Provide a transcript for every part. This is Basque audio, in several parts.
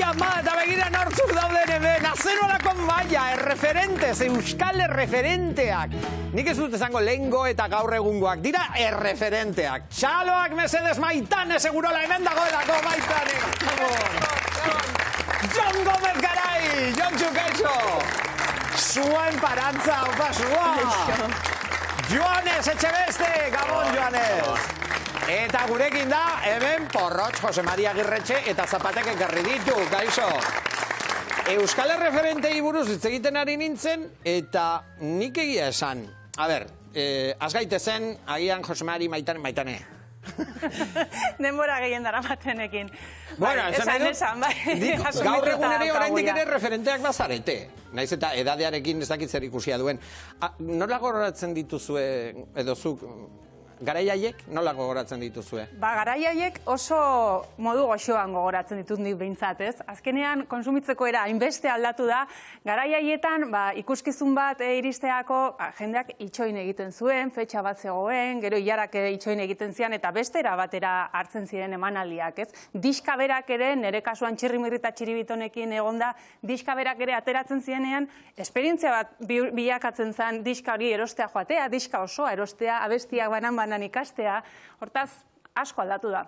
ama, eta begira nortzuk dauden hemen, azenolako maia, erreferentes, euskal erreferenteak. Nik ez dut esango lehengo eta gaur egungoak, dira erreferenteak. Txaloak mesedez Maitane, segurola hemen dagoelako Maitane. Jon Gómez garai, Jon Txukaixo. Zuen parantza, opa, zua. Joanes Etxebeste, Gabon Joanes. Eta gurekin da, hemen Porrotx, Jose Maria Agirretxe eta Zapatek ekarri ditu, gaixo. Euskal erreferentei buruz hitz egiten ari nintzen, eta nik egia esan. A ber, azgaitezen, agian Jose Mari Maitane. Denbora gehien dara batenekin. Bueno, esan, bai. Gaur egun ere oraindik ere referenteak bazarete. Naiz eta edadearekin ez dakit zer ikusia duen. Nola gogoratzen dituzue, edo zuk, garaiaiek nola gogoratzen dituzue? Garaiaiek oso modu goxoan gogoratzen ditut nik behintzat, ez? Azkenean, konsumitzeko era hainbeste aldatu da, garaiaietan ikuskizun bat iristeako jendeak itxoin egiten zuen, fetxa bat zegoen, gero ilarak ere itxoin egiten zian, eta bestera batera hartzen ziren emanaldiak, ez? Diska berak ere, nire kasuan Txirrimirri eta Txiribitonekin egonda, diska berak ere ateratzen zienean, esperientzia bat bilakatzen zen diska hori erostea joatea, diska osoa erostea, abestiak banan ikastea, hortaz, asko aldatu da.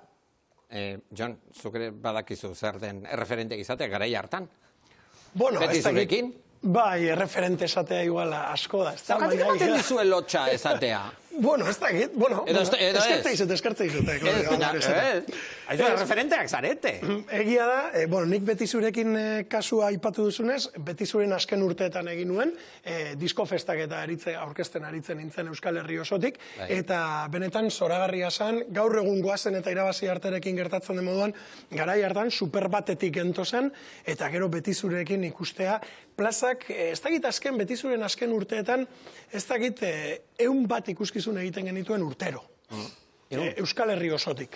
Jon, zuk ere badakizu zer den erreferenteak izatea, garai hartan? Bueno, beti zurekin? Bai, erreferente esatea igual asko da. Zergatik ematen dizue lotxa esatea? Bueno, ez dakit, bueno, eskertze izute. Aizu, erreferenteak zarete. Egia da, bueno, nik beti zurekin kasua aipatu duzunez, beti zuren azken urteetan egin nuen, diskofestak eta aurkezten aritzen nintzen Euskal Herri osotik, eta benetan zoragarria zen, gaur egun goazen eta irabazi arterekin gertatzen den moduan, garai hartan super batetik gento zen, eta gero beti zurekin ikustea, plazak, ez dakit azken, beti zuren azken urteetan, ez dakit 100 bat ikuskizun egiten genituen urtero. Euskal Herri osotik.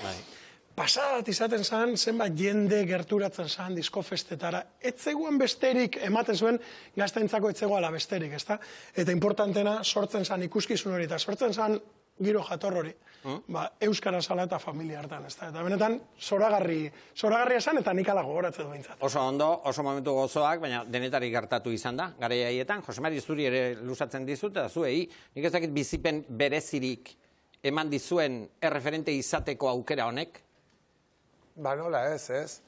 Pasada bat izaten zen, zenbat jende gerturatzen zen diskofestetara. Etzegoen besterik ematen zuen, gaztaintzako etzegoala besterik, ezta? Eta importantena, sortzen zen ikuskizun hori, eta sortzen zen giro jator hori. Euskara zala eta familia hartan, ezta? Eta benetan, zoragarria zen, eta nik ala gogoratzen du behintzat. Oso ondo, oso momentu gozoak, baina denetarik gertatu izan da, garai haietan. Jose Mari, zuri ere luzatzen dizut, eta zuei, nik ez dakit bizipen berezirik eman dizuen erreferente izateko aukera honek? Ba, nola ez.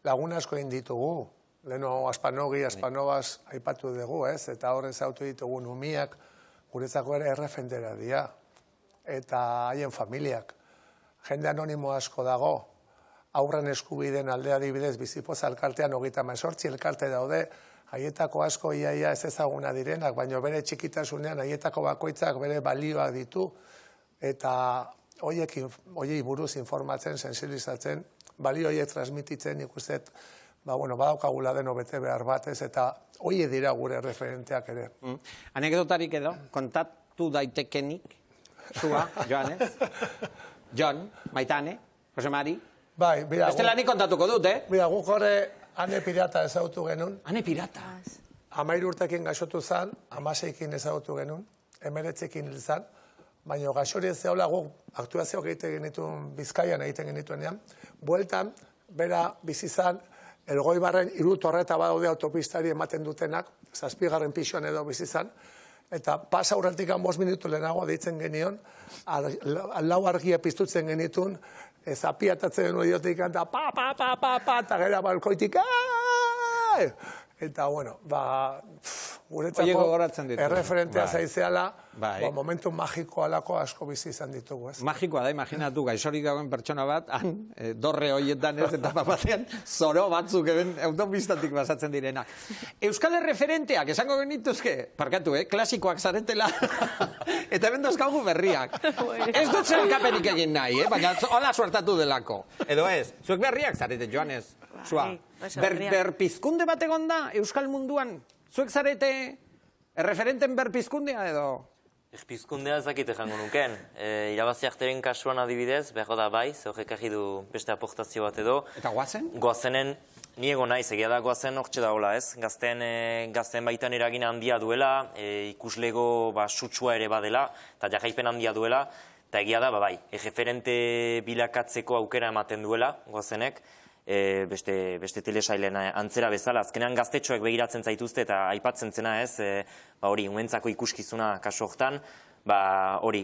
Lagun asko egin ditugu. Leno Aspanogi, Aspanobaz aipatu dugu, ez? Eta horrez autu ditugu umiak, guretzako ere erreferentera dira. Eta haien familiak. Jende anonimo asko dago. Aurren eskubideen aldea adibidez Bizipoza elkartean 38 elkarte daude. Haietako asko iaia ez ezaguna direnak, baina bere txikitasunean haietako bakoitzak bere balioak ditu. Eta hoiei buruz informatzen, sensibilizatzen, balio horiek transmititzen ikustet, badaukagula deno bete behar batez, eta hoie dira gure referenteak ere. Anekdotarik edo, kontatu daitekenik, zua, Joanes, Jon, Maitane, Jose Mari, bestelanik kontatuko dut, Bida, guk horre Ane Pirata ezagutu genuen. Ane Pirata? 13 urtekin gaixotu zan, 16ekin ezagutu genuen, 19ekin hil zan, baina gaixori ez zehola guk aktuazioak egiten genituen, Bizkaian egiten genituenean, bueltan, bera bizizan, Elgoibarren 3 torreta badaude autopistari ematen dutenak, 7. pisuan edo bizizan, eta pasa aurretik 5 minutu lehenago deitzen genion, 4 argia piztutzen genitun, zapiatatzen genuen idiotik, eta eta gera balkoitik, eta, bueno, guretzako erreferentea zaizeala, momentu magiko alako asko bizi izan ditugu, ez? Magikoa da, imaginatu, gaixorik dagoen pertsona bat, dorre horietan ez, eta batean zoro batzuk eben autopistatik basatzen direnak. Euskal erreferenteak, esango genituzke, parkatu, klasikoak zaretela, eta hemen dozkaugu berriak. Ez dut zelkapenik egin nahi, baina hola suertatu delako. Edo ez, zuek berriak zarete, Joanes, zua. Berpizkunde bat egon da, Euskal munduan, zuek zarete erreferenten berpizkundea edo? Berpizkundea ezakite jango nuken. Irabazi arteren kasuan adibidez, behar da bai, zehorrek agi du beste aportazio bat edo. Eta goazen? Goazenen, niego naiz, egia da goazen hortxe daula ez. Gazten baitan eragin handia duela, ikuslego sutsua ere badela, eta jarraipen handia duela, eta egia da, bai, erreferente bilakatzeko aukera ematen duela, goazenek, beste telesailen antzera bezala. Azkenean gaztetxoek begiratzen zaituzte eta aipatzen zena ez, hori, umentzako ikuskizuna kasu hortan, hori,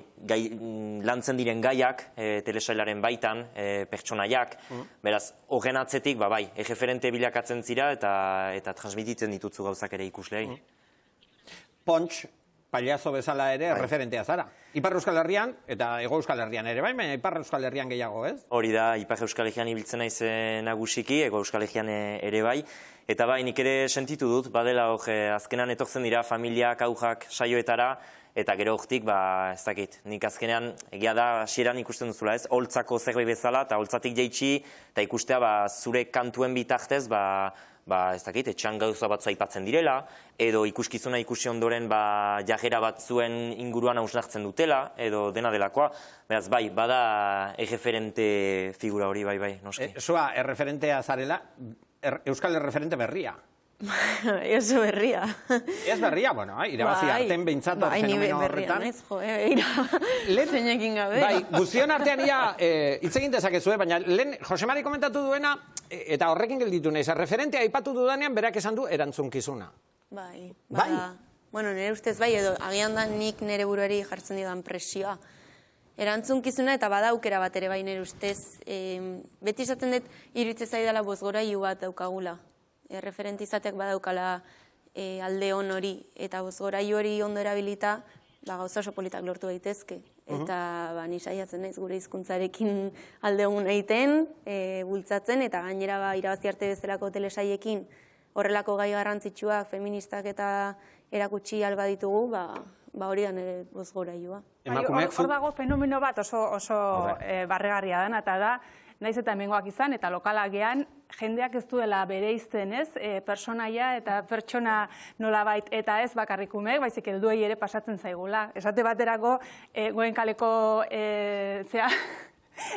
lantzen diren gaiak, telesailaren baitan, pertsonaiak, beraz, horren atzetik, bai, erreferente bilakatzen zira eta transmititzen ditutzu gauzak ere ikusleei. Pontx, paliazo bezala ere referentea zara. Ipar Euskal Herrian eta Hego Euskal Herrian ere bai, baina Ipar Euskal Herrian gehiago, ez? Hori da, Ipar Euskal Herrian ibiltzen naiz nagusiki, Hego Euskal Herrian ere bai. Eta bai, nik ere sentitu dut, badela azkenan etortzen dira familiak, aujak, saioetara, eta gero hortik, ez dakit, nik azkenean, egia da, hasieran ikusten duzula ez, holtzako zerbait bezala, eta holtzatik jaitsi, eta ikustea zure kantuen bitartez, ez dakit, etxean gauza batzu aipatzen direla, edo ikuskizuna ikusi ondoren jarrera batzuen inguruan hausnartzen dutela, edo dena delakoa. Beraz, bai, bada erreferente figura hori, bai, noski. Zua, erreferentea zarela, Euskal Erreferente berria. Oso berria. Ez berria, bueno, irabazi arten behintzat fenomeno horretan. Zeinekin gabe. Bai, guztion artean hitz egin dezakezue, baina lehen Josemari komentatu duena, eta horrekin gelditu nahiz, referentea aipatu dudanean berak esan du erantzunkizuna. Bai. Bueno, nire ustez bai, edo agian da nik nire buruari jartzen didan presioa. Erantzunkizuna eta badaukera bat ere bai nire ustez. Beti izaten dut, iruditzen zaidala bozgorailu bat daukagula. Referentizateak badaukala alde hon hori, eta bozgorailu hori ondo erabilita, gauza oso politak lortu daitezke. Eta ni saiatzen naiz gure hizkuntzarekin alde hon egiten, bultzatzen, eta gainera irabazi arte bezalako telesaiekin horrelako gai garrantzitsuak, feministak eta erakutsi alba ditugu, hori da nire bozgorailua. Hor dago fenomeno bat oso barregarria dena, eta da, naiz eta hemengoak izan, eta lokalagean, jendeak ez duela bereizten, ez? Personaia eta pertsona nolabait, eta ez bakarrikumeek, baizik helduei ere pasatzen zaigula. Esate baterako, Goenkaleko,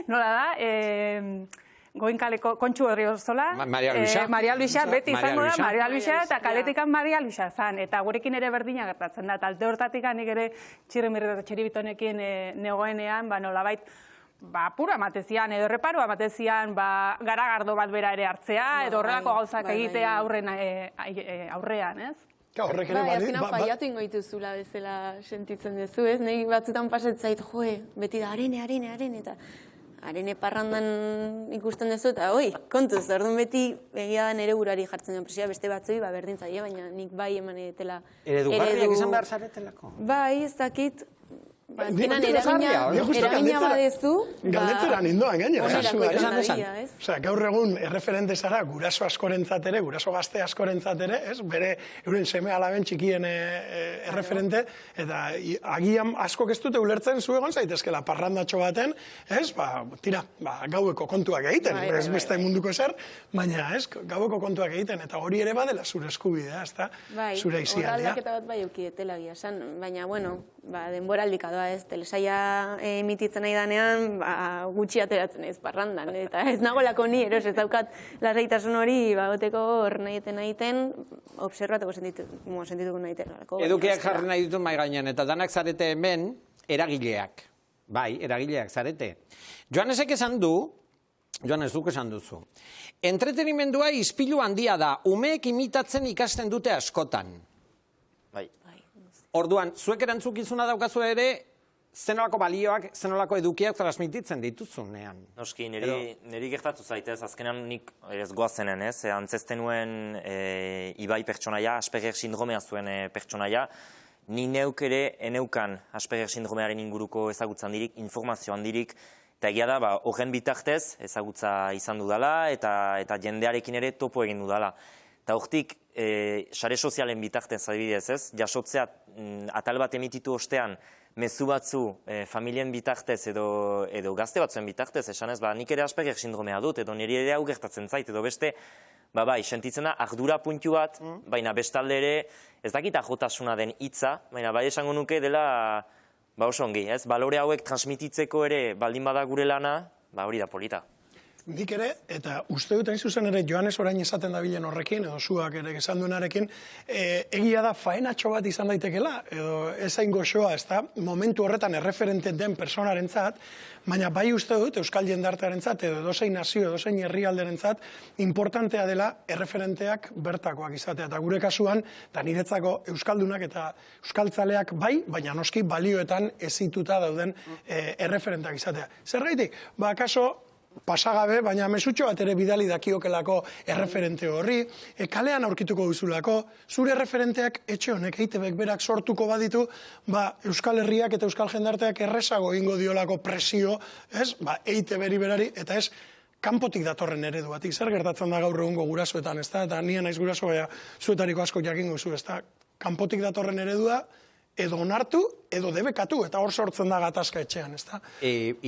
nola da, Goenkaleko Kontxu Herriozola, Maria Luisa, beti izango da, Maria Luisa, eta kaletikan Maria Luisa zan, eta gurekin ere berdina gertatzen da, eta alde hortatik nik ere txirrimirri eta txiribitonekin negoenean, nolabait, apura matezian, edo reparua matezian, garagardo bat bera ere hartzea, edo horrelako gauzak egitea aurrean, ez? Horrek ere bali. Azkenan faiatu ingoitu zula bezala sentitzen duzu, ez? Nei batzutan pasetzait, beti da, arene, eta arene parrandan ikusten duzu, eta kontuz, orduan beti egia da nere burari jartzen den presioa, beste batzui, berdin zaie, baina nik bai eman edetela. Eredugarriak izan behar zaretelako? Bai, ez dakit, azkenan eragina badezu, galdetzera nindoan gainera. Osea, gaur egun erreferente zara guraso askorentzat ere, guraso gazte askorentzat ere, bere euren seme alaben txikien erreferente, eta agian askok ez dute ulertzen zu egon zaitezkela parrandatxo baten, tira, gaueko kontuak egiten, ez beste munduko ezer, baina gaueko kontuak egiten, eta hori ere badela zure eskubidea, ez da, zure izialdea. Horraldaketa bat bai eukietela gia esan, baina, bueno, denbora aldikadoa ez, telesaia emititzen nahi danean, gutxi ateratzen ez parrandan, eta ez nagolako ni, eros, ez daukat lasaitasun hori, goteko hor nahiten, observatuko sentituko nahiten. Edukiak jarri nahi ditut mai gainean, eta danak zarete hemen eragileak. Bai, eragileak zarete. Joanesek esan du, Joanes, duk esan duzu, entretenimendua ispilu handia da, umeek imitatzen ikasten dute askotan. Orduan, zuek erantzukizuna daukazu ere, zenolako balioak, zenolako edukiak transmititzen dituzunean. Noski, niri gertatu zaitez, azkenan nik ez goazenen, ez? Antzezten nuen Ibai pertsonaia, Asperger sindromea zuen pertsonaia, ni neuk ere eneukan Asperger sindromearen inguruko ezagutza handirik, informazio handirik, eta egia da, horren bitartez ezagutza izan dudala, eta jendearekin ere topo egin dudala. Eta hortik, sare sozialen bitartez adibidez, ez? Jasotzea atal bat emititu ostean, mezu batzu familien bitartez edo gazte batzuen bitartez, esan ez, nik ere Asperger sindromea dut, edo niri ere hau gertatzen zait, edo beste, bai, sentitzen da, ardura puntu bat, baina bestalde ere, ez dakit ajotasuna den hitza, baina bai esango nuke dela, oso ongi, ez? Balore hauek transmititzeko ere baldin bada gure lana, hori da polita. Nik ere, eta uste dut hain zuzen ere, Joanes orain esaten dabilen horrekin, edo zuak ere esan duenarekin, egia da faenatxo bat izan daitekela, edo ezain goxoa, ez da, momentu horretan erreferente den personarentzat, baina bai uste dut, Euskal jendartearentzat, edo edozein nazio, edozein herrialderentzat, importantea dela erreferenteak bertakoak izatea. Eta gure kasuan, eta niretzako euskaldunak eta euskaltzaleak bai, baina noski balioetan ezituta dauden erreferenteak izatea. Zergaitik? Ba, kaso, pasagabe, baina mesutxo bat ere bidali dakiokelako erreferente horri, kalean aurkituko duzulako, zure erreferenteak etxe honek EITBek berak sortuko baditu, Euskal Herriak eta Euskal Jendarteak errezago egingo diolako presio, EITBeri berari, eta ez kanpotik datorren ereduatik. Zer gertatzen da gaur egungo gurasoetan, ez da? Eta nien naiz guraso, baina zuetariko asko jakingo zu, ez da? Kanpotik datorren eredua, edo onartu, edo debekatu, eta hor sortzen da gatazka etxean, ez da?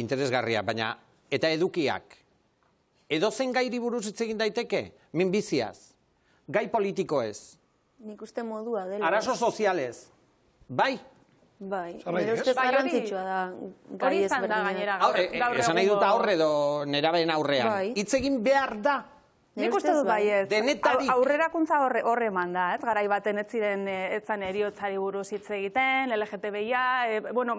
Interesgarria, baina eta edukiak, edozen gairi buruz hitz egin daiteke, minbiziaz, gai politikoez, Nik uste modua dela. arazo sozialez, bai? Bai, nire ustez garrantzitsua da gai Hori izan da ezberdinak. gainera. Esan nahi dut aurre edo nerabeen aurrean. Bai. Hitz egin behar da. Nik uste dut bai ez. Denetarik. Aurrerakuntza horre eman da, ez? Garai baten ez ziren etzan eriotzari buruz hitz egiten, LGTBia,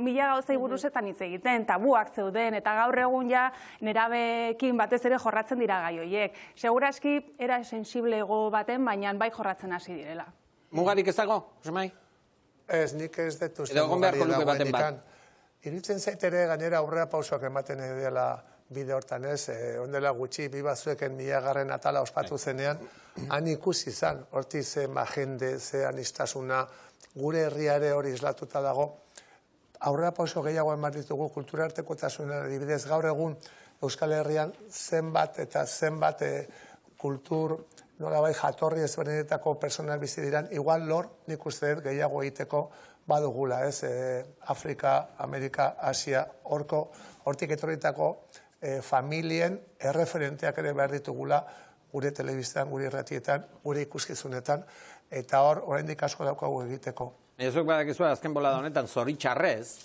mila gauzei buruzetan hitz egiten, tabuak zeuden, eta gaur egun ja nerabeekin batez ere jorratzen dira gai horiek. Seguraski era sensiblego baten, baina bai jorratzen hasi direla. Mugarik ez dago, Josemai? Ez, nik ez dut uste Edo egon beharko luke baten bat. Iruditzen zaitere gainera aurrera pausoak ematen dela bide hortan ez, ondela gutxi, bibazueken 1000. Atala ospatu zenean, han ikusi izan, horti ze jende, ze anistasuna, gure herriare hori islatuta dago, aurrera pauso gehiago eman ditugu kulturartekotasunean adibidez gaur egun Euskal Herrian zenbat eta zenbat kultur, nolabait jatorri ezberdinetako personal bizi diran, igual lor, nik uste dut gehiago egiteko badugula, ez? Afrika, Amerika, Asia, hortik etorritako familien erreferenteak ere behar ditugula gure telebistan, gure irratietan, gure ikuskizunetan, eta hor, oraindik asko daukagu egiteko. Ezuk badakizu azken bolada honetan zoritxarrez,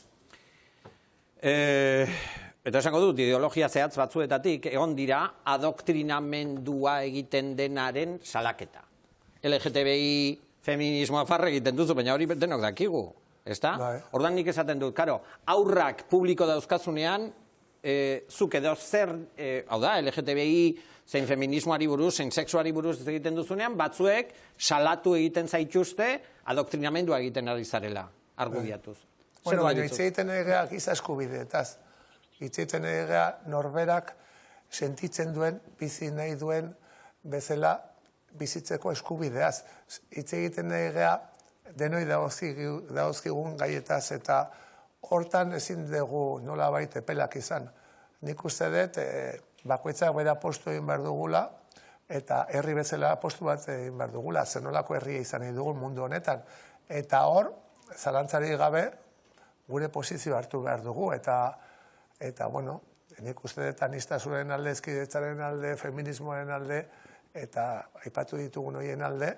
eta esango dut, ideologia zehatz batzuetatik, egon dira adoktrinamendua egiten denaren salaketa. LGTBI feminismoa farre egiten duzu, baina hori denok dakigu, ezta? Ordan nik esaten dut, karo, aurrak publiko dauzkazunean, zuk edo zer, hau da, LGTBI zein feminismoari buruz, zein sexuari buruz egiten duzunean, batzuek salatu egiten zaituzte adoktrinamendua egiten ari zarela, argudiatuz. Bueno, baina hitz egiten egea giza eskubideetaz. Hitz egiten egea norberak sentitzen duen, bizi nahi duen bezala bizitzeko eskubideaz. Hitz egiten egea denoi dauzkigun gaietaz eta hortan ezin dugu nolabait epelak izan. Nik uste dut, bakoitzak bera postu egin behar dugula, eta herri bezala postu bat egin behar dugula, zenolako herria izan nahi dugun mundu honetan. Eta hor, zalantzari gabe, gure posizio hartu behar dugu, eta bueno, nik uste dut anistasunen alde, eskidetzaren alde, feminismoaren alde, eta aipatu ditugun horien alde,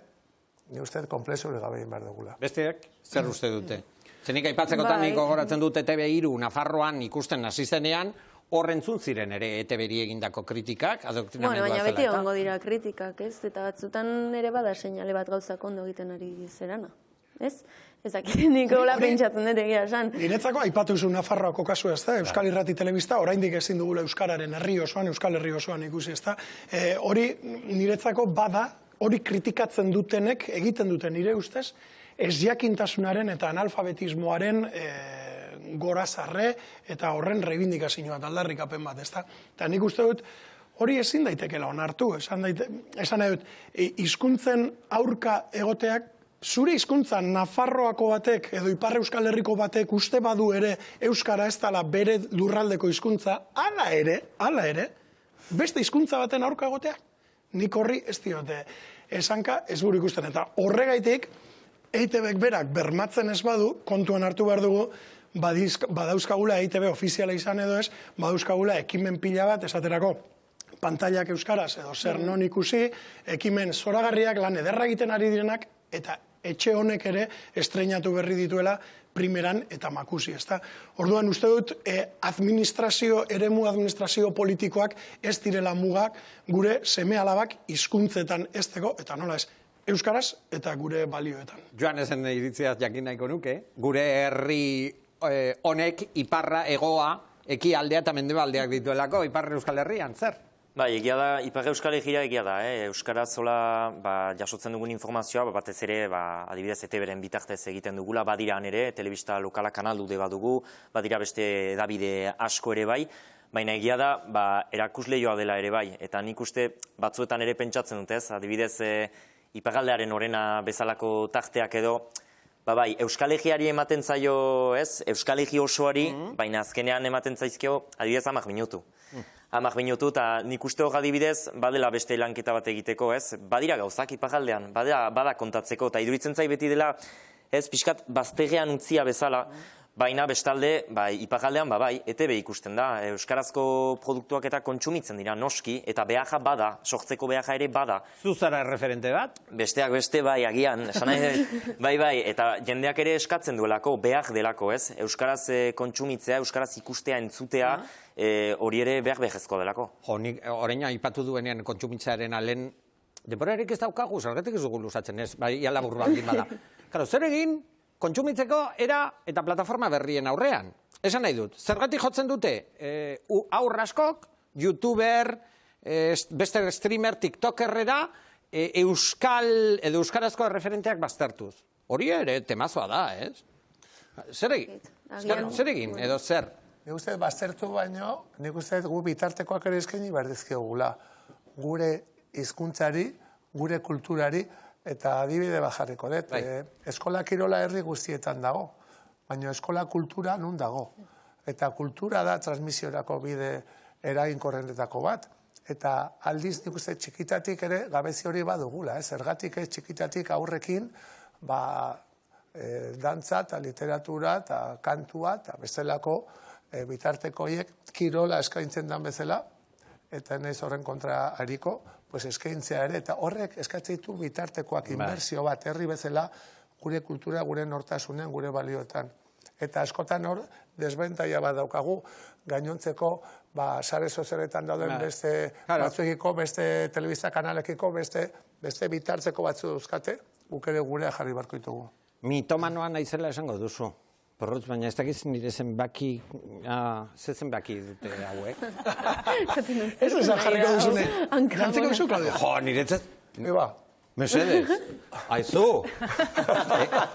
nik uste dut komplexu gabe egin behar dugula. Besteak, zer uste dute? Zenik aipatzekotan nik gogoratzen dut ETB3 Nafarroan ikusten hasi zenean, horrentzun ziren ere ETB-ri egindako kritikak, adoktrinamendua zela. Baina beti egongo dira kritikak, ez? Eta batzutan ere bada seinale bat gauzak ondo egiten ari zerana, ez? Ezakit nik hola pentsatzen dut egia esan. Niretzako aipatu zu Nafarroako kasu ez da, Euskal Irrati Telebista, oraindik ezin dugula Euskararen herri osoan, Euskal Herri osoan ikusi ez da. Hori niretzako bada, hori kritikatzen dutenek, egiten duten nire ustez, ez jakintasunaren eta analfabetismoaren gorazarre eta horren reivindikazioa bat, aldarrikapen bat, ezta? Eta nik uste dut, hori ezin daitekela onartu, esan nahi dut, hizkuntzen aurka egoteak, zure hizkuntzan Nafarroako batek edo Ipar Euskal Herriko batek uste badu ere Euskara ez dela bere lurraldeko hizkuntza, hala ere, beste hizkuntza baten aurka egoteak, nik horri ez diote esanka ez buru ikusten. Eta horregaitik, EITBek berak bermatzen ez badu, kontuan hartu behar dugu, badauzkagula EITB ofiziala izan edo ez, badauzkagula ekimen pila bat, esaterako, pantailak euskaraz edo zer non ikusi, ekimen zoragarriak lan ederra egiten ari direnak, eta etxe honek ere estreinatu berri dituela primeran eta makusi, ezta? Orduan, uste dut, eremu administrazio politikoak ez direla mugak gure seme-alabak hizkuntzetan ezteko, eta nola ez, euskaraz eta gure balioetan. Joan ezen iritziaz jakin nahiko nuke, gure herri honek iparra, egoa, ekialdea eta mendebaldeak dituelako, Ipar Euskal Herrian, zer? Bai, egia da, Ipar Euskal Herria egia da, Euskaraz zola jasotzen dugun informazioa, batez ere, adibidez, ETB-ren bitartez egiten dugula, badira ere, telebista lokala kanaldude badugu, badira beste edabide asko ere bai, baina egia da, erakusleioa dela ere bai, eta nik uste batzuetan ere pentsatzen dut, ez? Adibidez, Iparraldearen orena bezalako tarteak edo, bai, Euskal Herriari ematen zaio, ez? Euskal Herri osoari, baina azkenean ematen zaizkio, adibidez, 10 minutu. 10 minutu, eta nik uste hor adibidez, badela beste lanketa bat egiteko, ez? Badira gauzak Iparraldean, bada kontatzeko, eta iduritzen zai beti dela, ez, pixkat, bazterrean utzia bezala, baina bestalde, Iparraldean, bai, ETB ikusten da, euskarazko produktuak eta kontsumitzen dira, noski, eta beharra bada, sortzeko beharra ere bada. Zuzara referente bat? Besteak beste, bai, agian, esan nahi, bai, eta jendeak ere eskatzen duelako, behar delako, ez? Euskaraz kontsumitzea, euskaraz ikustea, entzutea, hori ere behar-behezko delako. Jo, nik orain aipatu duenean kontsumitzearen alen, denborarik ez daukagu, zergatik ez dugu luzatzen, ez? Bai, ia labur baldin bada. Karo, zer egin, kontsumitzeko era eta plataforma berrien aurrean. Esan nahi dut, zergatik jotzen dute aur askok, youtuber, beste streamer, tiktokerrera, euskarazko referenteak baztertuz. Hori ere temazoa da, ez? Zer egin, edo zer? Nik uste baztertu baino, nik uste gu bitartekoak ere eskaini berdizkiogula. Gure hizkuntzari, gure kulturari, eta adibide bajarriko dut. Eskola kirola herri guztietan dago, baina eskola kultura nun dago. Eta kultura da transmisiorako bide eraginkorrenetako bat. Eta aldiz nik uste txikitatik ere gabezi hori badugula. Zergatik ez txikitatik aurrekin, dantza eta literatura eta kantua eta bestelako bitarteko horiek kirola eskaintzen dan bezala, eta naiz horren kontra hariko, eskaintzea ere, eta horrek eskatzen ditu bitartekoak inbertsio bat herri bezala gure kultura, gure nortasunen, gure balioetan. Eta askotan hor, desbentaia bat daukagu, gainontzeko, sare sozialetan dauden beste batzuekiko, beste telebista kanalekiko, beste bitartzeko batzu dauzkate, guk ere gurea jarri barko ditugu. Mitomanoa naizela esango duzu. Porrotz, baina ez dakiz nire zenbaki, ze zenbaki dute hauek? Ez esan jarriko duzune. Gantzeko duzu, Claudia? Jo, nire ez... Eba. Mesedez. Aizu.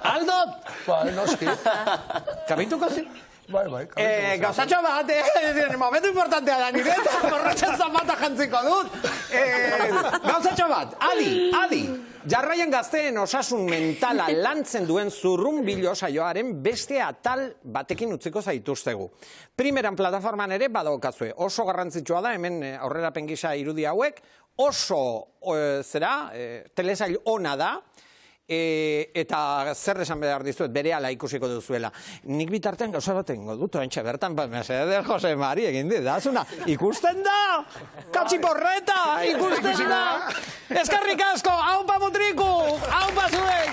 Aldot! Noski. Kabituko zi? Bai. Gauzatxo bat, momentu importantea da nire, porrotzen zapata jantziko dut. Gauzatxo bat, adi. Jarraien gazteen osasun mentala lantzen duen zurrunbilo saioaren beste atal batekin utziko zaituztegu. Primeran plataforman ere badaukazue. Oso garrantzitsua da, hemen aurrerapen gisa irudi hauek, oso telesail ona da, eta zer esan behar dizuet, berehala ikusiko duzuela. Nik bitartean gauza bat egingo dut, ointxe bertan, mesedez Jose Mari egin didazuna. Ikusten da! Katxiporreta! Ikusten da! Eskerrik asko! Aupa mutriku! Aupa zure!